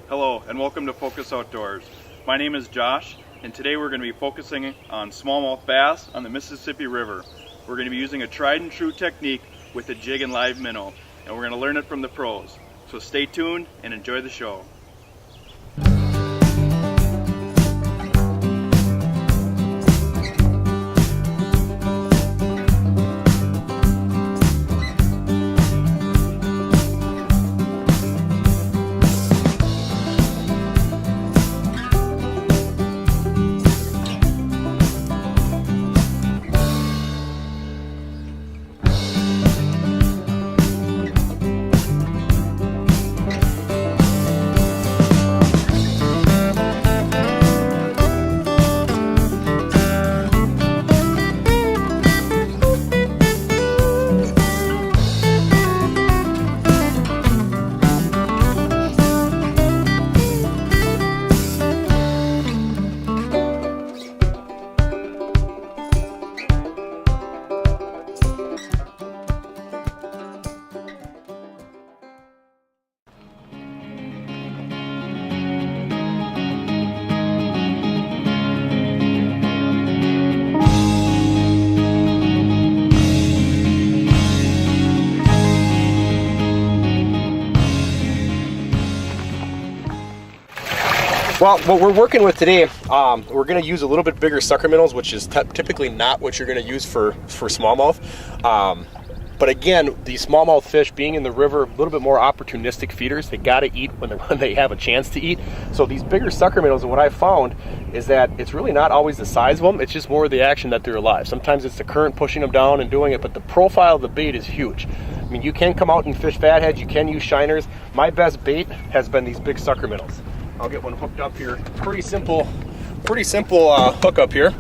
Hello and welcome to Focus Outdoors. My name is Josh and today we're going to be focusing on smallmouth bass on the Mississippi River. We're going to be using a tried and true technique with a jig and live minnow, and we're going to learn it from the pros. So stay tuned and enjoy the show. Well, what we're working with today, we're going to use a little bit bigger sucker minnows, which is typically not what you're going to use for smallmouth. But again, these smallmouth fish, being in the river, a little bit more opportunistic feeders. They got to eat when they have a chance to eat. So these bigger sucker minnows, and what I found is that it's really not always the size of them. It's just more the action that they're alive. Sometimes it's the current pushing them down and doing it, but the profile of the bait is huge. I mean, you can come out and fish fatheads. You can use shiners. My best bait has been these big sucker minnows. I'll get one hooked up here. Pretty simple hookup here.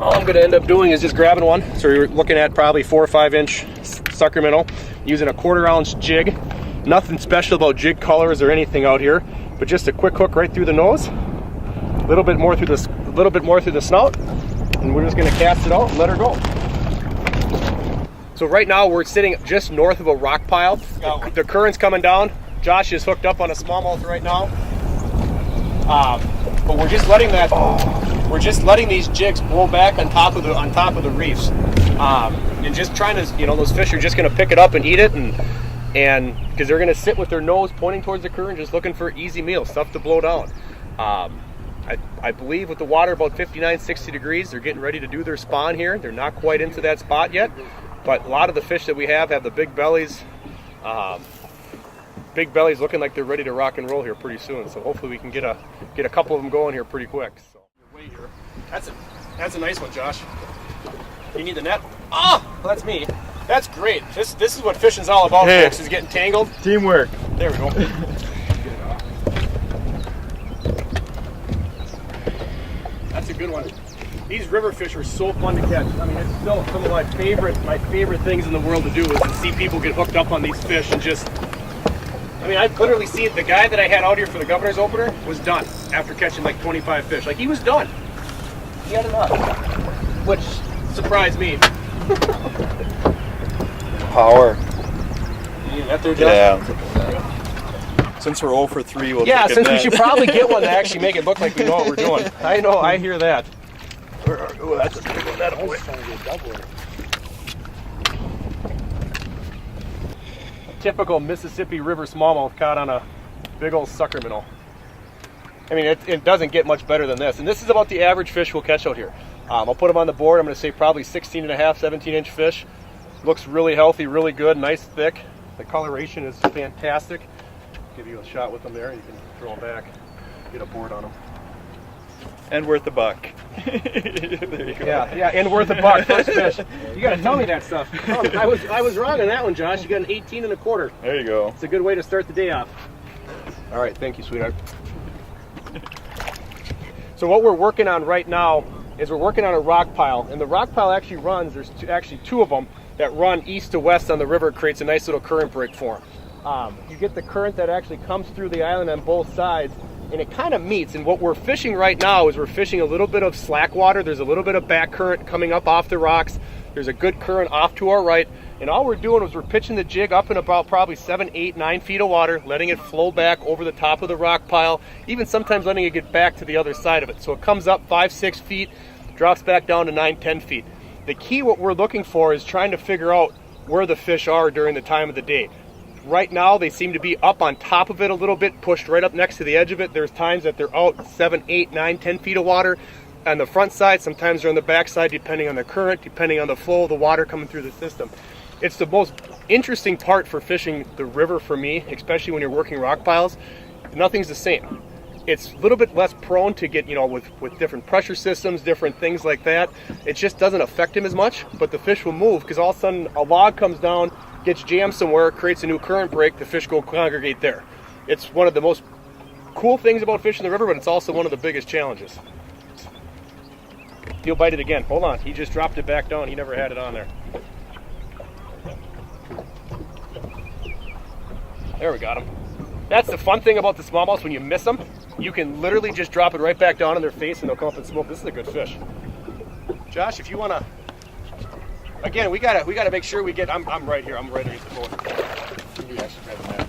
All I'm going to end up doing is just grabbing one. So you're looking at probably 4 or 5 inch sucker minnow, using a 1/4 ounce jig. Nothing special about jig colors or anything out here, but just a quick hook right through the nose, a little bit more through the snout, and we're just going to cast it out and let her go. So right now we're sitting just north of a rock pile. The current's coming down. Josh is hooked up on a smallmouth right now, but we're just letting these jigs blow back on top of the reefs, and just trying to, those fish are just going to pick it up and eat it, and because they're going to sit with their nose pointing towards the current, just looking for easy meals, stuff to blow down. I believe with the water about 59, 60 degrees, they're getting ready to do their spawn here. They're not quite into that spot yet, but a lot of the fish that we have the big bellies. Big bellies looking like they're ready to rock and roll here pretty soon. So hopefully we can get a couple of them going here pretty quick. So wait here. That's a nice one, Josh. You need the net? Oh, that's me. That's great. This is what fishing's all about, folks, is getting tangled. Teamwork. There we go. That's a good one. These river fish are so fun to catch. I mean, it's still some of my favorite things in the world to do is to see people get hooked up on these fish and just. I mean, I've literally seen the guy that I had out here for the governor's opener was done after catching like 25 fish. Like, he was done. He had enough, which surprised me. Power. That there, Josh? Yeah. Since we're 0 for 3, we'll yeah, since we should probably get one to actually make it look like we know what we're doing. I know, I hear that. Oh, that's a big one. That always trying to get double. Typical Mississippi River smallmouth caught on a big old sucker minnow. I mean, it doesn't get much better than this. And this is about the average fish we'll catch out here. I'll put them on the board. I'm going to say probably 16.5, 17-inch fish. Looks really healthy, really good, nice thick. The coloration is fantastic. Give you a shot with them there. You can throw them back, get a board on them. And worth a buck. There you go. Yeah, and worth a buck. First fish. You got to tell me that stuff. Oh, I was wrong on that one, Josh. You got an 18.25. There you go. It's a good way to start the day off. All right, thank you, sweetheart. So what we're working on right now is we're working on a rock pile, and the rock pile actually runs. There's actually two of them that run east to west on the river. It creates a nice little current break for them. You get the current that actually comes through the island on both sides, and it kind of meets. And what we're fishing right now is we're fishing a little bit of slack water. There's a little bit of back current coming up off the rocks. There's a good current off to our right, And all we're doing is we're pitching the jig up in about probably 7, 8, 9 feet of water, letting it flow back over the top of the rock pile, even sometimes letting it get back to the other side of it. So it comes up 5, 6 feet, drops back down to 9, 10 feet. The key, what we're looking for, is trying to figure out where the fish are during the time of the day. Right now, they seem to be up on top of it a little bit, pushed right up next to the edge of it. There's times that they're out 7, 8, 9, 10 feet of water on the front side. Sometimes they're on the back side, depending on the current, depending on the flow of the water coming through the system. It's the most interesting part for fishing the river for me, especially when you're working rock piles. Nothing's the same. It's a little bit less prone to get, with different pressure systems, different things like that. It just doesn't affect him as much, but the fish will move because all of a sudden a log comes down, gets jammed somewhere, creates a new current break, the fish go congregate there. It's one of the most cool things about fishing the river, but it's also one of the biggest challenges. He'll bite it again. Hold on, he just dropped it back down. He never had it on there. There, we got him. That's the fun thing about the smallmouths. When you miss them, you can literally just drop it right back down in their face and they'll come up and smoke. This is a good fish. Josh, if you want to, again, we gotta make sure we get. I'm right here. I'm right underneath the boat. Maybe I should grab that.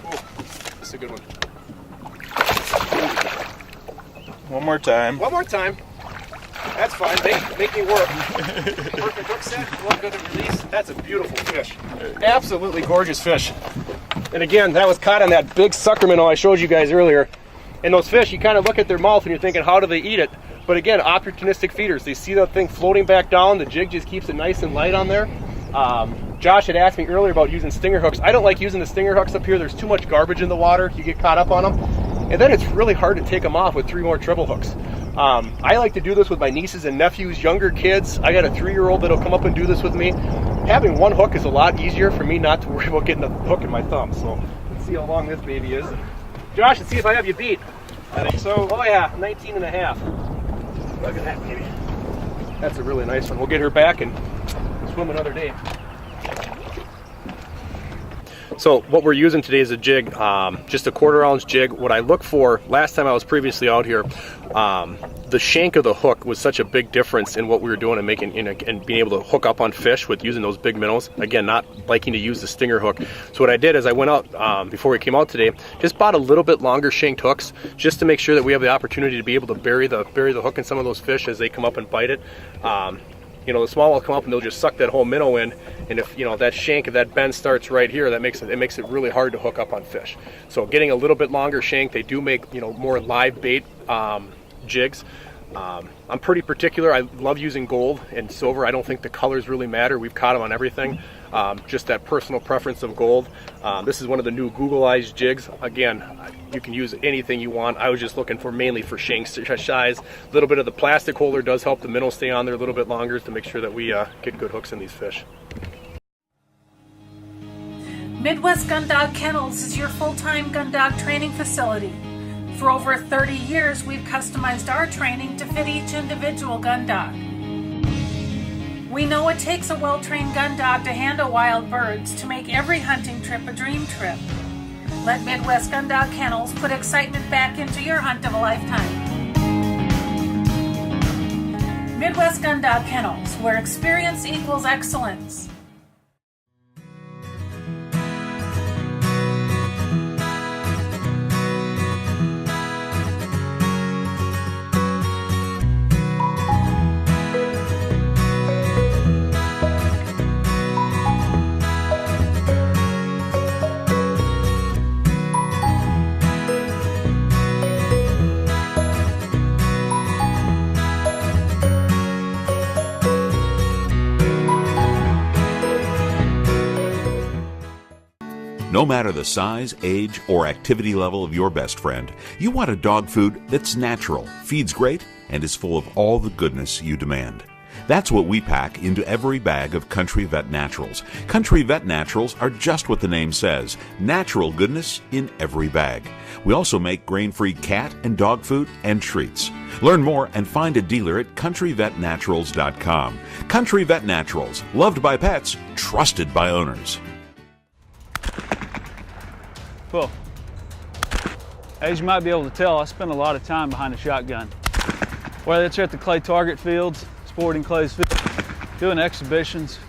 Oh, this is a good one. One more time. One more time. That's fine. Make me work. Perfect hook set. One good release. That's a beautiful fish. Absolutely gorgeous fish. And again, that was caught on that big sucker minnow I showed you guys earlier. And those fish, you kind of look at their mouth and you're thinking, how do they eat it? But again, opportunistic feeders. They see that thing floating back down. The jig just keeps it nice and light on there. Josh had asked me earlier about using stinger hooks. I don't like using the stinger hooks up here. There's too much garbage in the water. You get caught up on them. And then it's really hard to take them off with 3 more treble hooks. I like to do this with my nieces and nephews, younger kids. I got a 3-year-old that'll come up and do this with me. Having one hook is a lot easier for me not to worry about getting the hook in my thumb. So let's see how long this baby is. Josh, let's see if I have you beat. I think so. Oh yeah, 19 and a half. Look at that baby. That's a really nice one. We'll get her back and swim another day. So what we're using today is a jig, just a 1/4 ounce jig. What I look for, last time I was previously out here, the shank of the hook was such a big difference in what we were doing and making and being able to hook up on fish with using those big minnows. Again, not liking to use the stinger hook. So what I did is I went out before we came out today, just bought a little bit longer shanked hooks just to make sure that we have the opportunity to be able to bury the hook in some of those fish as they come up and bite it. The smallmouth will come up and they'll just suck that whole minnow in, and if that shank, if that bend starts right here, that makes it really hard to hook up on fish. So getting a little bit longer shank, they do make more live bait jigs. I'm pretty particular. I love using gold and silver. I don't think the colors really matter. We've caught them on everything. Just that personal preference of gold. This is one of the new Google Eyes jigs. Again, you can use anything you want. I was just looking for mainly for shank size. A little bit of the plastic holder does help the minnow stay on there a little bit longer to make sure that we get good hooks in these fish. Midwest Gun Dog Kennels is your full-time gun dog training facility. For over 30 years, we've customized our training to fit each individual gun dog. We know it takes a well-trained gun dog to handle wild birds to make every hunting trip a dream trip. Let Midwest Gun Dog Kennels put excitement back into your hunt of a lifetime. Midwest Gun Dog Kennels, where experience equals excellence. No matter the size, age, or activity level of your best friend, you want a dog food that's natural, feeds great, and is full of all the goodness you demand. That's what we pack into every bag of Country Vet Naturals. Country Vet Naturals are just what the name says, natural goodness in every bag. We also make grain-free cat and dog food and treats. Learn more and find a dealer at countryvetnaturals.com. Country Vet Naturals, loved by pets, trusted by owners. Well, as you might be able to tell, I spend a lot of time behind a shotgun. Whether it's at the clay target fields, sporting clays fields, doing exhibitions,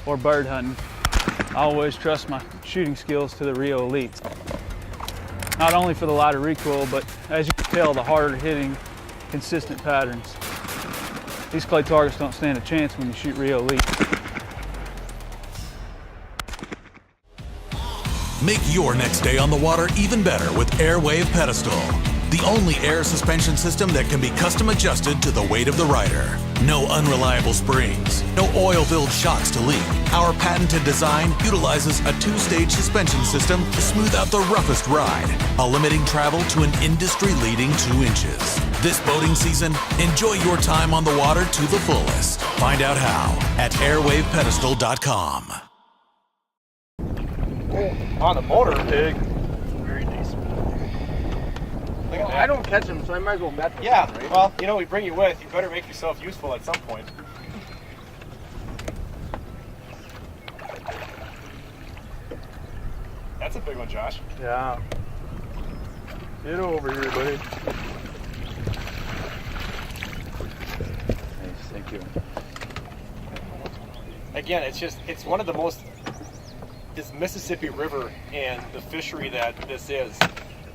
or bird hunting, I always trust my shooting skills to the Rio Elites. Not only for the lighter recoil, but as you can tell, the harder hitting, consistent patterns. These clay targets don't stand a chance when you shoot Rio Elite. Make your next day on the water even better with Airwave Pedestal, the only air suspension system that can be custom adjusted to the weight of the rider. No unreliable springs, no oil-filled shocks to leak. Our patented design utilizes a 2-stage suspension system to smooth out the roughest ride, while limiting travel to an industry-leading 2 inches. This boating season, enjoy your time on the water to the fullest. Find out how at airwavepedestal.com. On the motor pig. Very decent. Well, I don't catch them, so I might as well met them. Yeah, right? well, you know, we bring you with. You better make yourself useful at some point. That's a big one, Josh. Yeah. Get over here, buddy. Nice, thank you. Again, it's one of the most, this Mississippi River and the fishery that this is.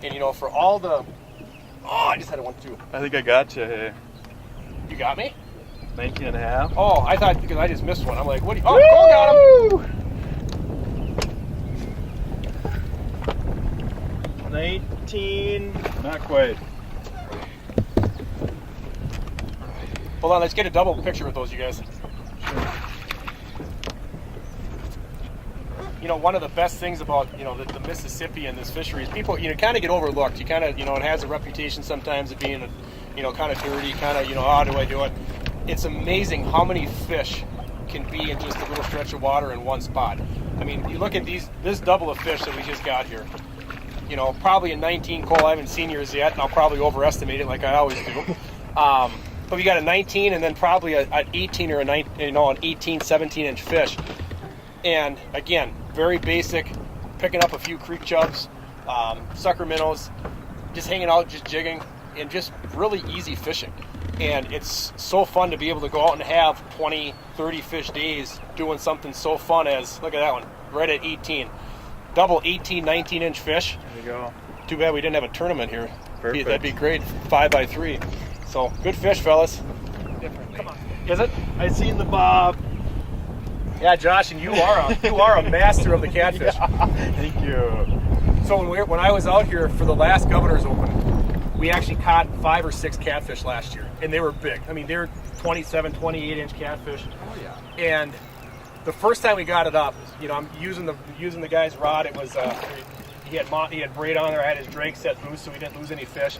And you know, for all the, I just had a 1-2. I think I got you. Hey, You got me? 19 and a half. Oh, I thought, because I just missed one. I'm like, what do you, oh, Cole got him. 19, not quite. Hold on, let's get a double picture with those, you guys. You know, one of the best things about, you know, the Mississippi and this fishery is people, you know, kind of get overlooked. You kind of, you know, it has a reputation sometimes of being, you know, kind of dirty, kind of, you know, how do I do it? It's amazing how many fish can be in just a little stretch of water in one spot. I mean, you look at this double of fish that we just got here. You know, probably a 19 Cole. I haven't seen yours yet, and I'll probably overestimate it like I always do. But we got a 19 and then probably an 18 or an 18, 17-inch fish. And again, very basic, picking up a few creek chubs, sucker minnows, just hanging out, just jigging, and just really easy fishing. And it's so fun to be able to go out and have 20, 30 fish days doing something so fun as, look at that one, right at 18. Double 18, 19-inch fish. There you go. Too bad we didn't have a tournament here. Perfect. That'd be great, 5x3. So, good fish, fellas. Come on. Is it? I seen the bob. Yeah, Josh, and you are a master of the catfish. Thank you. So when I was out here for the last Governor's Open, we actually caught 5 or 6 catfish last year, and they were big. I mean, they were 27, 28-inch catfish. Oh yeah. And the first time we got it up, you know, I'm using the guy's rod. It was he had braid on there. I had his drag set loose, so we didn't lose any fish.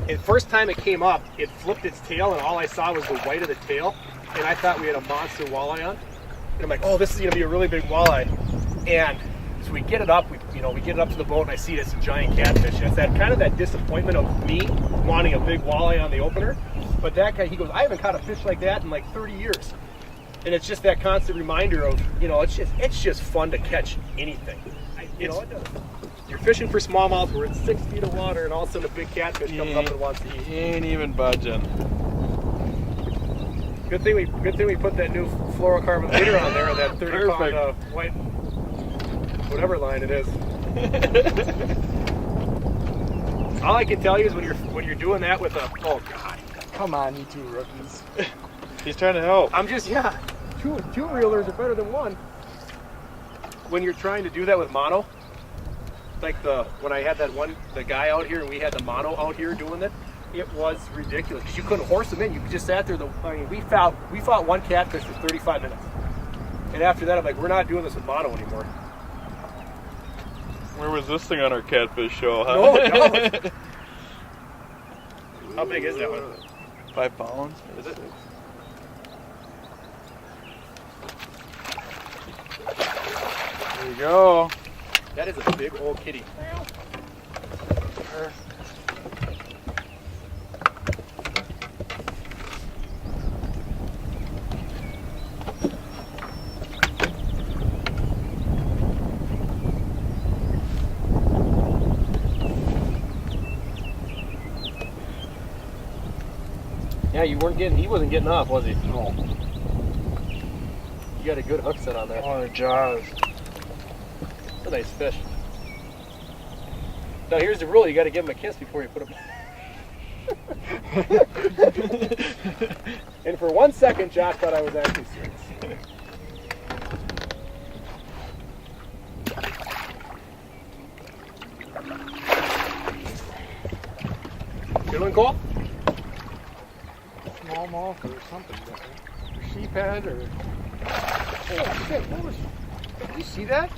And first time it came up, it flipped its tail, and all I saw was the white of the tail, and I thought we had a monster walleye on. And I'm like, oh, this is going to be a really big walleye. And so we get it up, we get it up to the boat, and I see this giant catfish. And it's that kind of that disappointment of me wanting a big walleye on the opener. But that guy, he goes, I haven't caught a fish like that in like 30 years. And it's just that constant reminder of, you know, it's just fun to catch anything. You're fishing for smallmouth, we're in 6 feet of water, and all of a sudden a big catfish comes up and wants to eat. He ain't even budging. Good thing we put that new fluorocarbon leader on there, that 30-pound white, whatever line it is. All I can tell you is when you're doing that with a, oh god, Come on, you two rookies. He's trying to help. I'm just, yeah, two reelers are better than one. When you're trying to do that with mono, like when I had the guy out here and we had the mono out here doing it, it was ridiculous because you couldn't horse them in. You just sat there. We fought one catfish for 35 minutes, and after that, I'm like, we're not doing this with mono anymore. Where was this thing on our catfish show, huh? No. How big is that one? 5 pounds? Is it? There you go. That is a big old kitty. Yeah, he wasn't getting off, was he? No. You got a good hook set on that. Oh, the jaws. That's a nice fish. Now here's the rule, you got to give him a kiss before you put him. And for 1 second, Josh thought I was actually serious. Good one, Cole? Smallmouth or something different. Sheephead or... Oh shit, what was... Did you see that?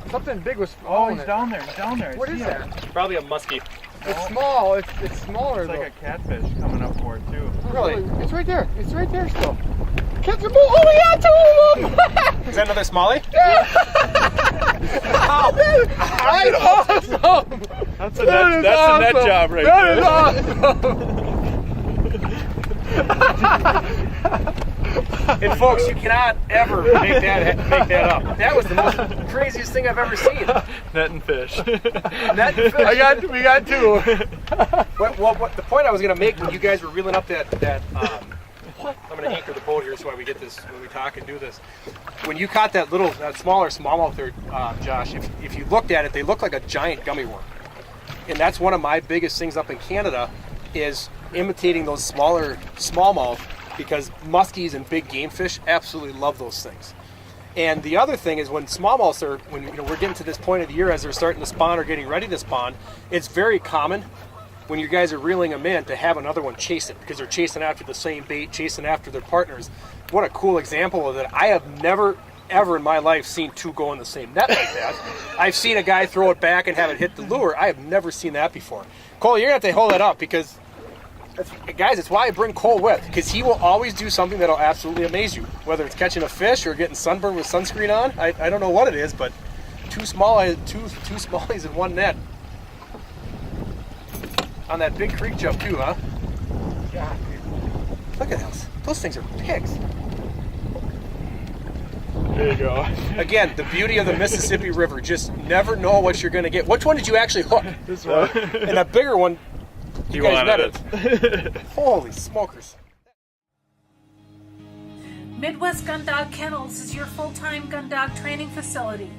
Something big was... Oh, he's down there. He's down there. What is that? Probably a muskie. It's small. It's smaller It's like though. a catfish coming up for it too. Really? It's right there. It's right there still. Catch them all. Oh yeah, 2 of them! Is that another smallie? Right, awesome! That's a net job right That there. is awesome! And folks, you cannot ever make that up. That was the most craziest thing I've ever seen. Net and fish. Net and fish. We got 2. What the point I was going to make when you guys were reeling up that I'm going to anchor the boat here so we get this when we talk and do this. When you caught that smaller smallmouth there, Josh, if you looked at it, they look like a giant gummy worm. And that's one of my biggest things up in Canada is imitating those smaller smallmouth, because muskies and big game fish absolutely love those things. And the other thing is when smallmouths are, when we're getting to this point of the year as they're starting to spawn or getting ready to spawn, it's very common when you guys are reeling them in to have another one chase it, because they're chasing after the same bait, chasing after their partners. What a cool example of that. I have never, ever in my life seen 2 go in the same net like that. I've seen a guy throw it back and have it hit the lure. I have never seen that before. Cole, you're going to have to hold that up because... guys, it's why I bring Cole with, because he will always do something that'll absolutely amaze you. Whether it's catching a fish or getting sunburned with sunscreen on, I don't know what it is, but two smallies in one net. On that big creek jump too, huh? Yeah. Look at those. Those things are pigs. There you go. Again, the beauty of the Mississippi River. Just never know what you're going to get. Which one did you actually hook? This one. And that bigger one, you guys wanted netted. Holy smokers. Midwest Gun Dog Kennels is your full-time gun dog training facility.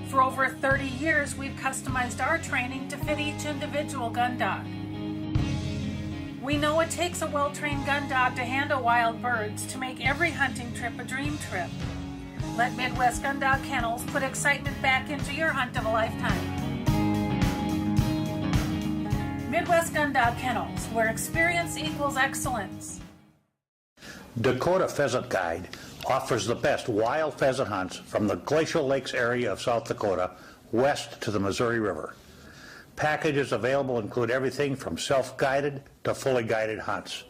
For over 30 years, we've customized our training to fit each individual gun dog. We know it takes a well-trained gun dog to handle wild birds to make every hunting trip a dream trip. Let Midwest Gun Dog Kennels put excitement back into your hunt of a lifetime. Midwest Gun Dog Kennels, where experience equals excellence. Dakota Pheasant Guide offers the best wild pheasant hunts from the Glacial Lakes area of South Dakota west to the Missouri River. Packages available include everything from self-guided to fully guided hunts.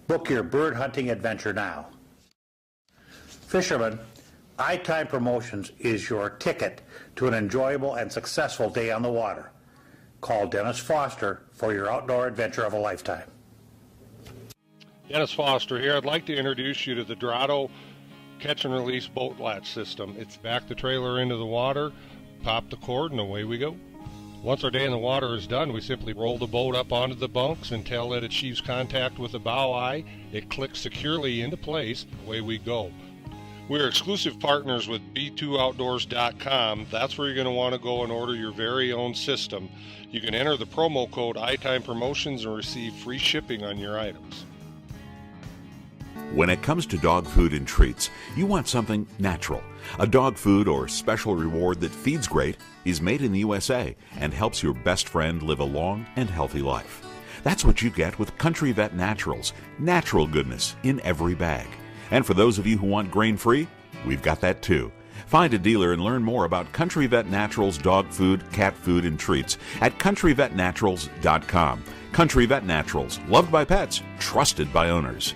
Book your bird hunting adventure now. Fishermen, iTime Promotions is your ticket to an enjoyable and successful day on the water. Call Dennis Foster for your outdoor adventure of a lifetime. Dennis Foster here. I'd like to introduce you to the Dorado catch and release boat latch system. It's back the trailer into the water, pop the cord, and away we go. Once our day in the water is done, we simply roll the boat up onto the bunks until it achieves contact with the bow eye. It clicks securely into place. Away we go. We're exclusive partners with b2outdoors.com. That's where you're going to want to go and order your very own system. You can enter the promo code iTime Promotions and receive free shipping on your items. When it comes to dog food and treats, you want something natural. A dog food or special reward that feeds great, is made in the USA, and helps your best friend live a long and healthy life. That's what you get with Country Vet Naturals. Natural goodness in every bag. And for those of you who want grain-free, we've got that too. Find a dealer and learn more about Country Vet Naturals dog food, cat food, and treats at countryvetnaturals.com. Country Vet Naturals, loved by pets, trusted by owners.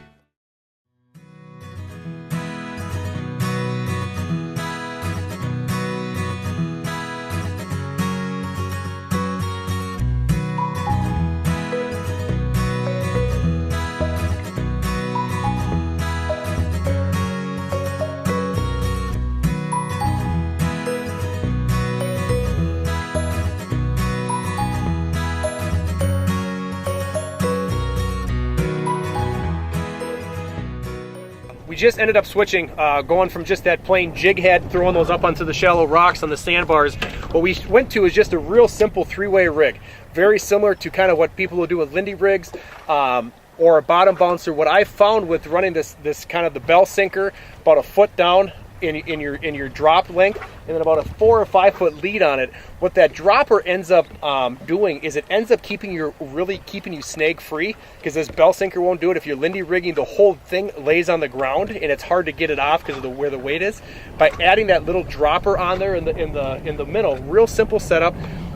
just ended up switching, going from just that plain jig head, throwing those up onto the shallow rocks on the sandbars. What we went to is just a real simple 3-way rig. Very similar to kind of what people will do with Lindy rigs, or a bottom bouncer. What I found with running this kind of the bell sinker about a foot down in your drop length, and then about a 4 or 5 foot lead on it, what that dropper ends up doing is it ends up keeping you snag free, because this bell sinker won't do it. If you're Lindy rigging, the whole thing lays on the ground and it's hard to get it off because of where the weight is. By adding that little dropper on there in the middle, real simple setup,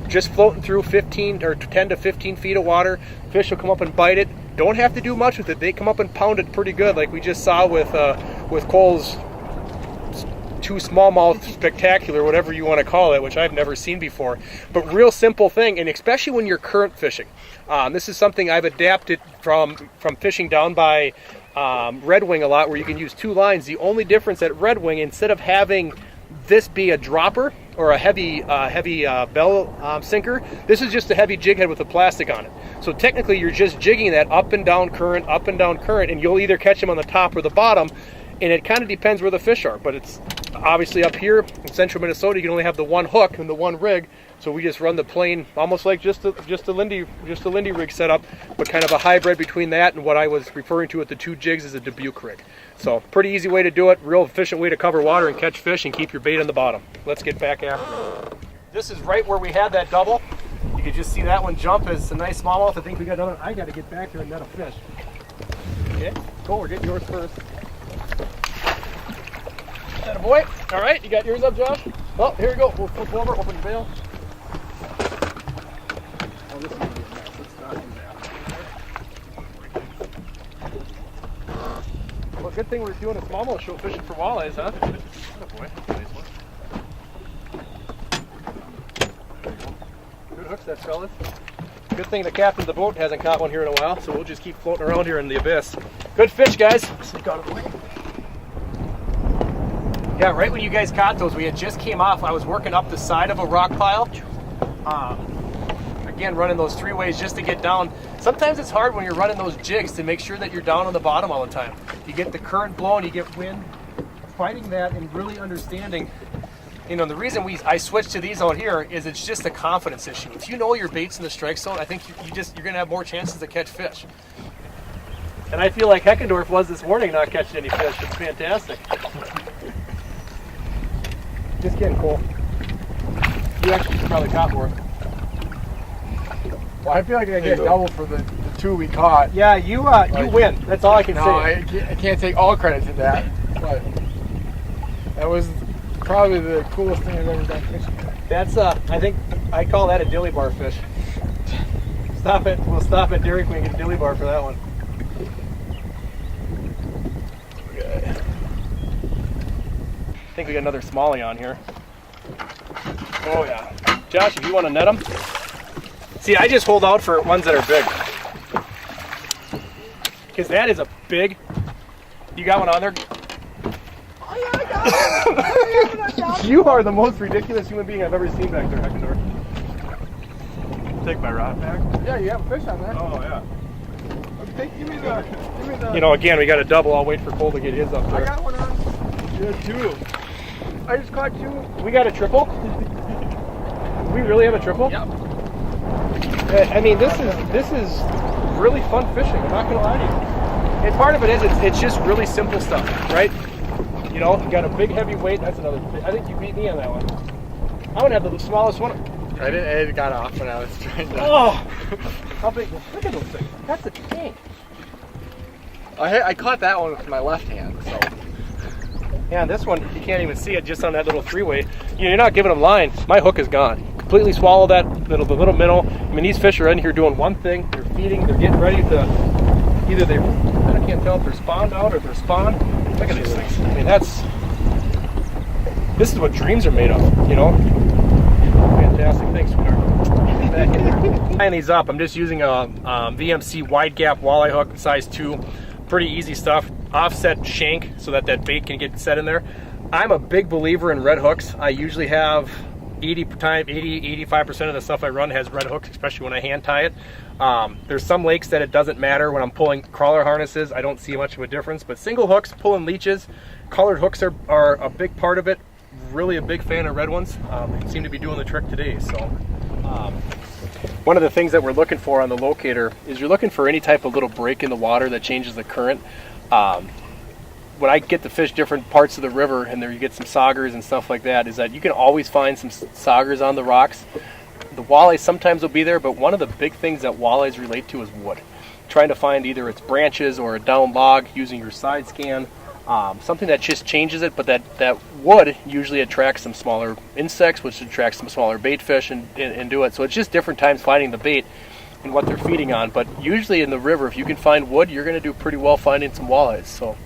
just floating through 10 to 15 feet of water. Fish will come up and bite it. Don't have to do much with it. They come up and pound it pretty good, like we just saw with Cole's 2 smallmouth spectacular, whatever you want to call it, which I've never seen before. But real simple thing, and especially when you're current fishing. This is something I've adapted from fishing down by Red Wing a lot, where you can use 2 lines. The only difference at Red Wing, instead of having this be a dropper or a heavy bell sinker, this is just a heavy jig head with a plastic on it. So technically you're just jigging that up and down current, and you'll either catch them on the top or the bottom, and it kind of depends where the fish are. But it's obviously up here in central Minnesota, you can only have the 1 hook and the 1 rig, so we just run the plain, almost like just a Lindy rig setup, but kind of a hybrid between that and what I was referring to with the 2 jigs as a Dubuque rig. So pretty easy way to do it, real efficient way to cover water and catch fish and keep your bait on the bottom. Let's get back after it. This is right where we had that double. You can just see that one jump as a nice smallmouth. I think we got another. I got to get back there and net a fish. Okay, cool. We're getting yours first. That a boy. All right, you got yours up, Josh. Well, here we go. We'll flip over, open the bail. Oh, this is gonna be a mess. Let's not do that. Well, good thing we're doing a smallmouth show fishing for walleyes, huh? That a boy. Nice one. Good hooks, that fellas. Good thing the captain of the boat hasn't caught one here in a while, so we'll just keep floating around here in the abyss. Good fish, guys. Sneak out of the way. Yeah, right when you guys caught those, we had just came off. I was working up the side of a rock pile. Again, running those 3 ways just to get down. Sometimes it's hard when you're running those jigs to make sure that you're down on the bottom all the time. You get the current blowing, you get wind. Fighting that and really understanding, the reason I switched to these out here is it's just a confidence issue. If you know your bait's in the strike zone, I think you're going to have more chances to catch fish. And I feel like Heckendorf was this morning not catching any fish. It's fantastic. Just getting cool. You actually probably caught more. Well, I feel like I get double for the 2 we caught. Yeah, you win. That's all I can say. I can't take all credit to that, but that was probably the coolest thing I've ever done fishing. That's I think I call that a dilly bar fish. We'll stop at Dairy Queen and get a dilly bar for that one. Okay. I think we got another smallie on here. Oh yeah. Josh, if you want to net them. See, I just hold out for ones that are big. Because that is a big. You got one on there? Oh yeah, I got it. You are the most ridiculous human being I've ever seen back there, Heckendorf. Take my rod back. Yeah, you have a fish on there. Oh yeah. Okay, give me the. Again, we got a double. I'll wait for Cole to get his up there. I got one on. You had 2. I just caught 2. We got a triple? We really have a triple? Yep. I mean, this is really fun fishing. I'm not gonna lie to you. And part of it is it's just really simple stuff, right? You got a big heavy weight. That's another. I think you beat me on that one. I would have the smallest one. It got off when I was trying to. Oh, how big? Look at those things. That's a tank. I caught that one with my left hand. So. Yeah, and this one you can't even see it just on that little 3-way. You're not giving them line. My hook is gone. Completely swallow that the little minnow. I mean, these fish are in here doing one thing. They're feeding. They're getting ready to I can't tell if they're spawned out or they're spawned. Look at these things. I mean, this is what dreams are made of, Fantastic. Thanks, sweetheart. Back in there. Tying these up, I'm just using a VMC wide gap walleye hook, size 2. Pretty easy stuff. Offset shank so that bait can get set in there. I'm a big believer in red hooks. I usually have 85% of the stuff I run has red hooks, especially when I hand tie it. There's some lakes that it doesn't matter. When I'm pulling crawler harnesses, I don't see much of a difference, but single hooks, pulling leeches, colored hooks are a big part of it. Really a big fan of red ones. They seem to be doing the trick today. So one of the things that we're looking for on the locator is you're looking for any type of little break in the water that changes the current. When I get to fish different parts of the river and there you get some saugers and stuff like that, is that you can always find some saugers on the rocks. The walleye sometimes will be there, but one of the big things that walleyes relate to is wood. Trying to find either its branches or a down log using your side scan, something that just changes it, but that wood usually attracts some smaller insects, which attracts some smaller bait fish and do it. So it's just different times finding the bait and what they're feeding on. But usually in the river, if you can find wood, you're going to do pretty well finding some walleyes. So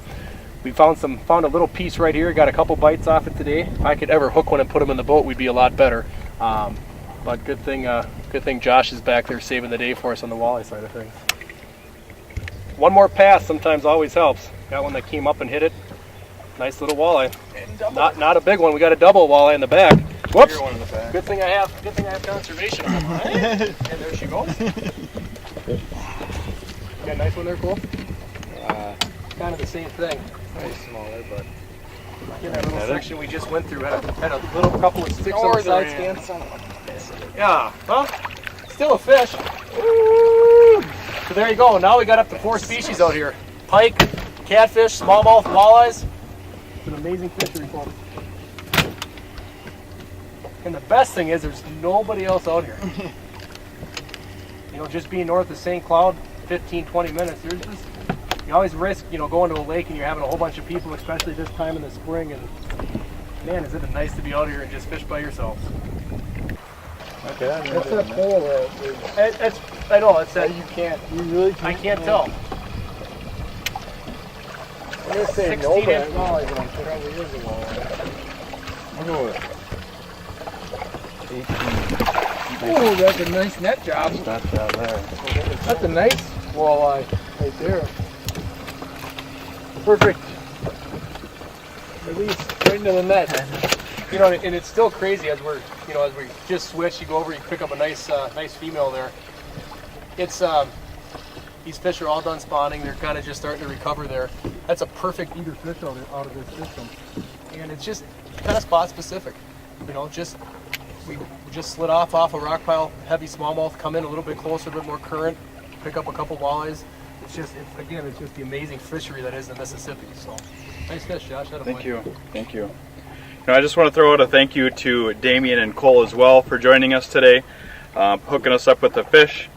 we found a little piece right here. Got a couple bites off it today. If I could ever hook one and put them in the boat, we'd be a lot better. But good thing Josh is back there saving the day for us on the walleye side of things. One more pass sometimes always helps. Got one that came up and hit it. Nice little walleye. Not a big one. We got a double walleye in the back. Whoops. One in the back. Good thing I have conservation on. And there she goes. Got a nice one there, Cole? Kind of the same thing. Very smaller, but in that little section we just went through had a little couple of sticks on the side stands. Yeah, huh? Still a fish. Woo! So there you go. Now we got up to 4 species out here: pike, catfish, smallmouth, walleyes. It's an amazing fishery, folks. And the best thing is there's nobody else out here. You know, just being north of St. Cloud, 15-20 minutes. You always risk, going to a lake and you're having a whole bunch of people, especially this time in the spring. And man, is it nice to be out here and just fish by yourselves. Okay, what's that pole? I know, it's that. You really can't? I can't tell. I'm going to say 16 no, but inch. I'm probably is a walleye. I'll go with 18. Oh, that's a nice net job. That's down there. That's a nice walleye right there. Perfect. Release right into the net. And it's still crazy as we just switch. You go over, you pick up a nice female there. It's these fish are all done spawning. They're kind of just starting to recover there. That's a perfect eater fish out of this system, and it's just kind of spot specific. We just slid off a rock pile, heavy smallmouth, come in a little bit closer, a bit more current, pick up a couple walleyes. It's just the amazing fishery that is the Mississippi. So nice fish, Josh. Thank you. I just want to throw out a thank you to Damien and Cole as well for joining us today, hooking us up with the fish.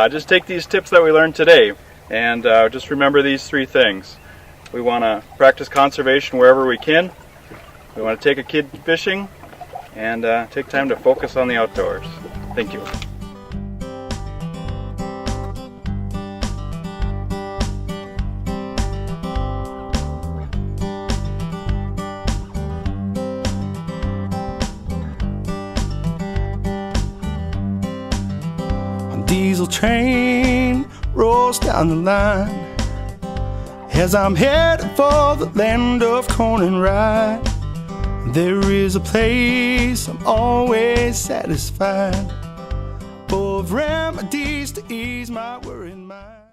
Just take these tips that we learned today and just remember these 3 things. We want to practice conservation wherever we can. We want to take a kid fishing and take time to focus on the outdoors. Thank you. Diesel train rolls down the line as I'm headed for the land of corn and rye. There is a place I'm always satisfied, full of remedies to ease my worried mind.